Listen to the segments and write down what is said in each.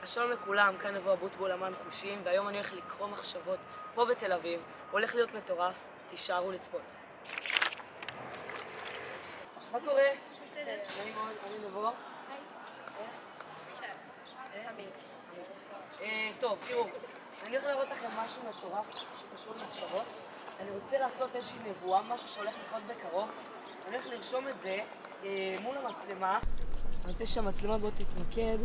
שלום לכולם, כאן נבוא אבוטבול אמן חושים, והיום אני הולך לקרוא מחשבות פה בתל אביב. הולך להיות מטורף, תישארו לצפות. מה קורה? בסדר. נעים מאוד, אני נבוא. טוב, תראו, אני הולך להראות לכם משהו מטורף שקשור למחשבות. אני רוצה לעשות איזושהי נבואה, משהו שהולך לקרות בקרוב. אני הולך לרשום את זה מול המצלמה. אני רוצה שהמצלמה בוא תתמקד.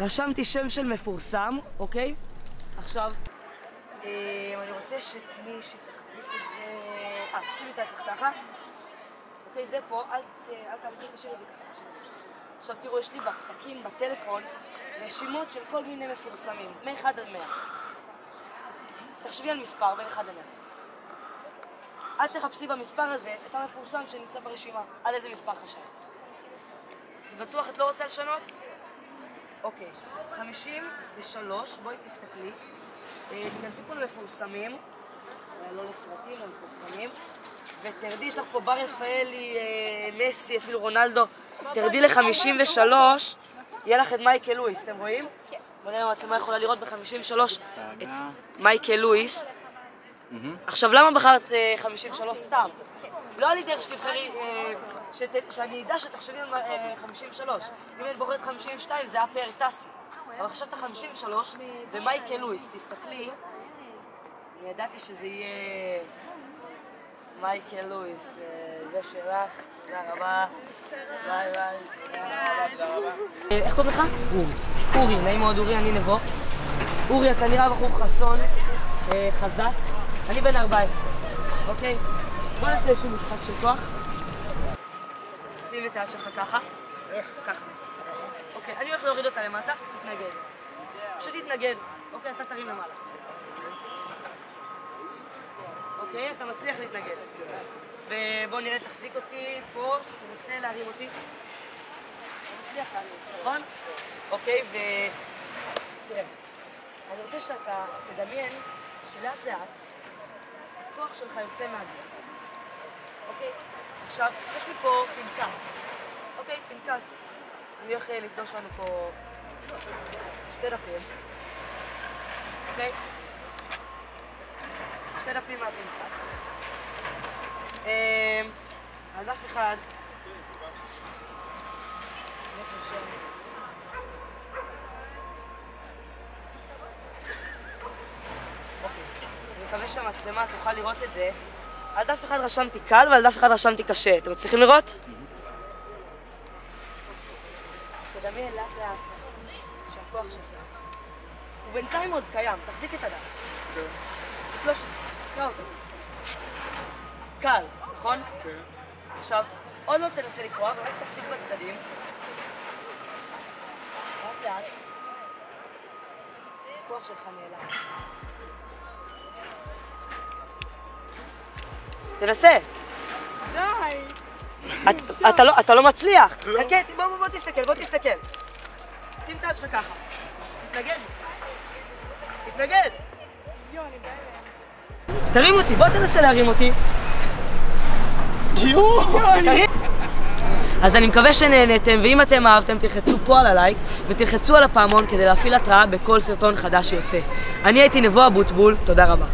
רשמתי שם של מפורסם, אוקיי? עכשיו, אני רוצה שמי שתחזיק את זה... שימי את עצמך ככה. אוקיי, זה פה, אל תהפכי, תשאיר את זה ככה. עכשיו תראו, יש לי בפתקים, בטלפון, רשימות של כל מיני מפורסמים, מ-1 עד 100. תחשבי על מספר בין 1 עד 100. את תחפשי במספר הזה את המפורסם שנמצא ברשימה. על איזה מספר חשבת? בטוח את לא רוצה לשנות? אוקיי, 53, בואי תסתכלי. תכנסי פה למפורסמים, לא לסרטים, למפורסמים. ותרדי, יש לך פה בר רפאלי, מסי, אפילו רונלדו. תרדי ל-53, יהיה לך את מייקל לואיס, אתם רואים? כן. בואו נראה, המצלמה יכולה לראות ב-53 את מייקל לואיס. עכשיו, למה בחרת 53 סתם? לא על ידי שתבחרי, שאני אדע שתחשבי על 53. אם אני בוחרת 52 זה היה פאר טסי. אבל חשבת 53 ומייקל לואיס, תסתכלי. אני ידעתי שזה יהיה מייקל לואיס. זה שלך, תודה רבה. ביי ביי. תודה רבה. איך קוראים לך? אורי, נעים מאוד אורי, אני נבוא. אורי, אתה נראה בחור חסון, חזק. אני בן 14, אוקיי? בוא נעשה איזשהו משחק של כוח. שים את היד שלך ככה. איך? ככה. אוקיי, אני הולך להוריד אותה למטה, תתנגד. פשוט תתנגד. אוקיי, אתה תרים למעלה. אוקיי, אתה מצליח להתנגד. ובוא נראה, תחזיק אותי פה, תנסה להרים אותי. אתה מצליח להרים אותי, נכון? אוקיי, תראה, אני רוצה שאתה תדמיין שלאט לאט הכוח שלך יוצא מהגוף. אוקיי? עכשיו, יש לי פה פנקס. אוקיי, פנקס. אני הולך לתלוש לנו פה 2 דפים. אוקיי? 2 דפים מהפנקס. על דף אחד. אני מקווה שהמצלמה תוכל לראות את זה. על דף אחד רשמתי קל ועל דף אחד רשמתי קשה. אתם מצליחים לראות? תדמיין לאט לאט שהכוח שלך הוא בינתיים עוד קיים. תחזיק את הדף. תתלוש, תקרא אותו. קל, נכון? כן. עכשיו, עוד לא תנסה לקרוא, רק תחזיק בצדדים. לאט לאט. הכוח שלך נעלם. תנסה. די. אתה לא מצליח. חכה, בוא תסתכל. שים את היד שלך ככה. תתנגד. תרים אותי, בוא תנסה להרים אותי. אז אני מקווה שנהנתם, ואם אתם אהבתם תלחצו פה על הלייק ותלחצו על הפעמון כדי להפעיל התראה בכל סרטון חדש שיוצא. אני הייתי נבוא אבוטבול, תודה רבה.